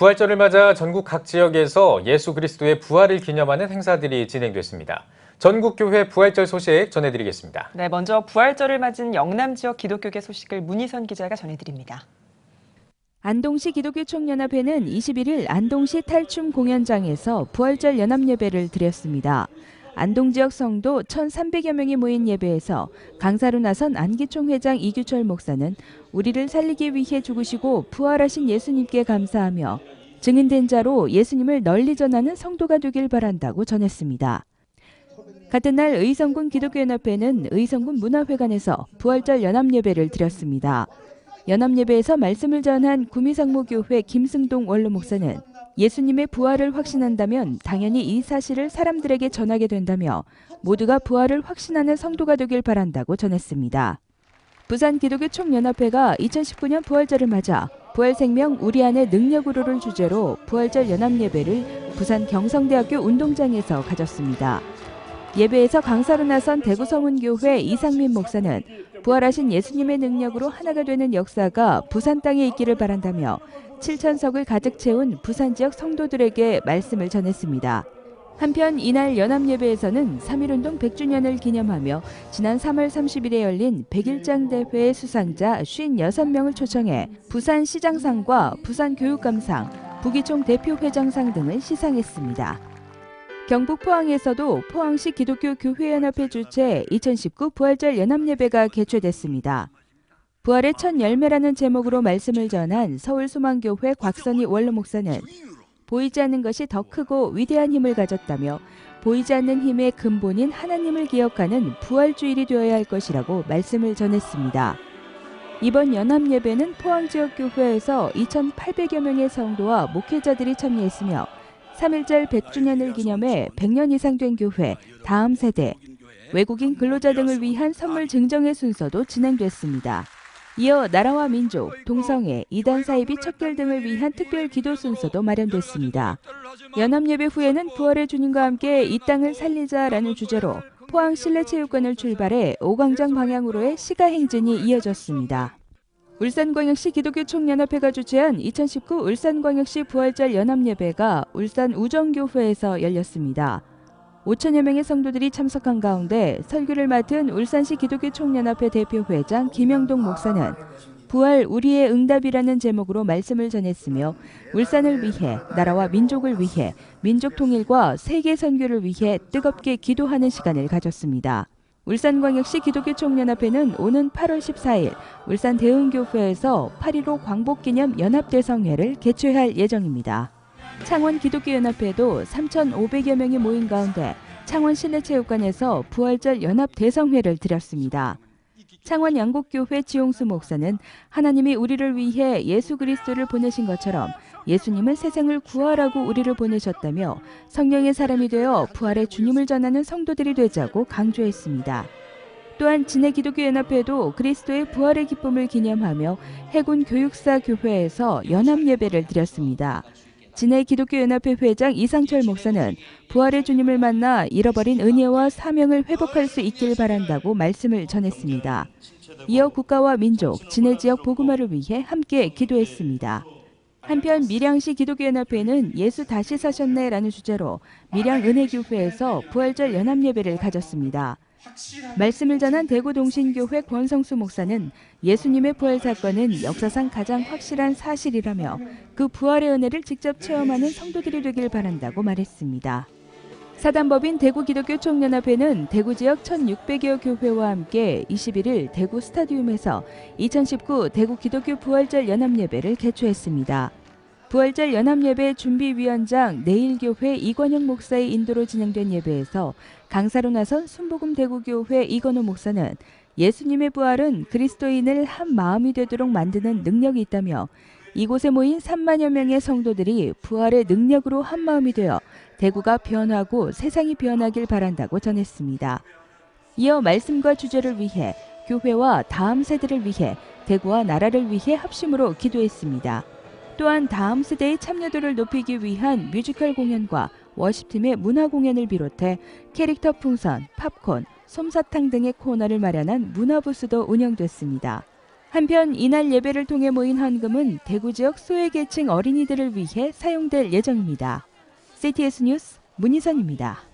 부활절을 맞아 전국 각 지역에서 예수 그리스도의 부활을 기념하는 행사들이 진행됐습니다. 전국교회 부활절 소식 전해드리겠습니다. 네, 먼저 부활절을 맞은 영남 지역 기독교계 소식을 문희선 기자가 전해드립니다. 안동시 기독교 총연합회는 21일 안동시 탈춤 공연장에서 부활절 연합예배를 드렸습니다. 안동 지역 성도 1,300여 명이 모인 예배에서 강사로 나선 안기총 회장 이규철 목사는 우리를 살리기 위해 죽으시고 부활하신 예수님께 감사하며 증인된 자로 예수님을 널리 전하는 성도가 되길 바란다고 전했습니다. 같은 날 의성군 기독교연합회는 의성군 문화회관에서 부활절 연합예배를 드렸습니다. 연합예배에서 말씀을 전한 구미성모교회 김승동 원로 목사는 예수님의 부활을 확신한다면 당연히 이 사실을 사람들에게 전하게 된다며 모두가 부활을 확신하는 성도가 되길 바란다고 전했습니다. 부산 기독교 총연합회가 2019년 부활절을 맞아 부활생명 우리 안의 능력으로를 주제로 부활절 연합예배를 부산 경성대학교 운동장에서 가졌습니다. 예배에서 강사로 나선 대구 서문교회 이상민 목사는 부활하신 예수님의 능력으로 하나가 되는 역사가 부산 땅에 있기를 바란다며 7,000석을 가득 채운 부산 지역 성도들에게 말씀을 전했습니다. 한편 이날 연합예배에서는 3.1운동 100주년을 기념하며 지난 3월 30일에 열린 101장 대회의 수상자 56명을 초청해 부산시장상과 부산교육감상, 부기총 대표회장상 등을 시상했습니다. 경북 포항에서도 포항시 기독교 교회연합회 주최 2019 부활절 연합예배가 개최됐습니다. 부활의 첫 열매라는 제목으로 말씀을 전한 서울소망교회 곽선희 원로 목사는 보이지 않는 것이 더 크고 위대한 힘을 가졌다며 보이지 않는 힘의 근본인 하나님을 기억하는 부활주일이 되어야 할 것이라고 말씀을 전했습니다. 이번 연합예배는 포항 지역 교회에서 2,800여 명의 성도와 목회자들이 참여했으며 3.1절 100주년을 기념해 100년 이상 된 교회, 다음 세대, 외국인 근로자 등을 위한 선물 증정의 순서도 진행됐습니다. 이어 나라와 민족, 동성애, 이단 사이비 척결 등을 위한 특별 기도 순서도 마련됐습니다. 연합예배 후에는 부활의 주님과 함께 이 땅을 살리자라는 주제로 포항 실내체육관을 출발해 오광장 방향으로의 시가행진이 이어졌습니다. 울산광역시 기독교 총연합회가 주최한 2019 울산광역시 부활절 연합예배가 울산 우정교회에서 열렸습니다. 5천여 명의 성도들이 참석한 가운데 설교를 맡은 울산시 기독교 총연합회 대표회장 김영동 목사는 부활 우리의 응답이라는 제목으로 말씀을 전했으며 울산을 위해, 나라와 민족을 위해, 민족 통일과 세계 선교를 위해 뜨겁게 기도하는 시간을 가졌습니다. 울산광역시 기독교 총연합회는 오는 8월 14일 울산 대흥교회에서 8.15 광복기념 연합대성회를 개최할 예정입니다. 창원 기독교연합회도 3,500여 명이 모인 가운데 창원 실내체육관에서 부활절 연합대성회를 드렸습니다. 창원 양곡교회 지용수 목사는 하나님이 우리를 위해 예수 그리스도를 보내신 것처럼 예수님은 세상을 구하라고 우리를 보내셨다며 성령의 사람이 되어 부활의 주님을 전하는 성도들이 되자고 강조했습니다. 또한 진해기독교연합회도 그리스도의 부활의 기쁨을 기념하며 해군 교육사 교회에서 연합예배를 드렸습니다. 진해기독교연합회 회장 이상철 목사는 부활의 주님을 만나 잃어버린 은혜와 사명을 회복할 수 있길 바란다고 말씀을 전했습니다. 이어 국가와 민족, 진해 지역 복음화를 위해 함께 기도했습니다. 한편 밀양시 기독교연합회는 예수 다시 사셨네라는 주제로 밀양 은혜교회에서 부활절 연합예배를 가졌습니다. 말씀을 전한 대구동신교회 권성수 목사는 예수님의 부활 사건은 역사상 가장 확실한 사실이라며 그 부활의 은혜를 직접 체험하는 성도들이 되길 바란다고 말했습니다. 사단법인 대구기독교 총연합회는 대구 지역 1,600여 교회와 함께 21일 대구 스타디움에서 2019 대구 기독교 부활절 연합예배를 개최했습니다. 부활절 연합예배 준비위원장 내일교회 이관영 목사의 인도로 진행된 예배에서 강사로 나선 순복음 대구교회 이건호 목사는 예수님의 부활은 그리스도인을 한 마음이 되도록 만드는 능력이 있다며 이곳에 모인 3만여 명의 성도들이 부활의 능력으로 한 마음이 되어 대구가 변하고 세상이 변하길 바란다고 전했습니다. 이어 말씀과 주제를 위해 교회와 다음 세대를 위해 대구와 나라를 위해 합심으로 기도했습니다. 또한 다음 세대의 참여도를 높이기 위한 뮤지컬 공연과 워십팀의 문화 공연을 비롯해 캐릭터 풍선, 팝콘, 솜사탕 등의 코너를 마련한 문화부스도 운영됐습니다. 한편 이날 예배를 통해 모인 헌금은 대구 지역 소외계층 어린이들을 위해 사용될 예정입니다. CTS 뉴스 문희선입니다.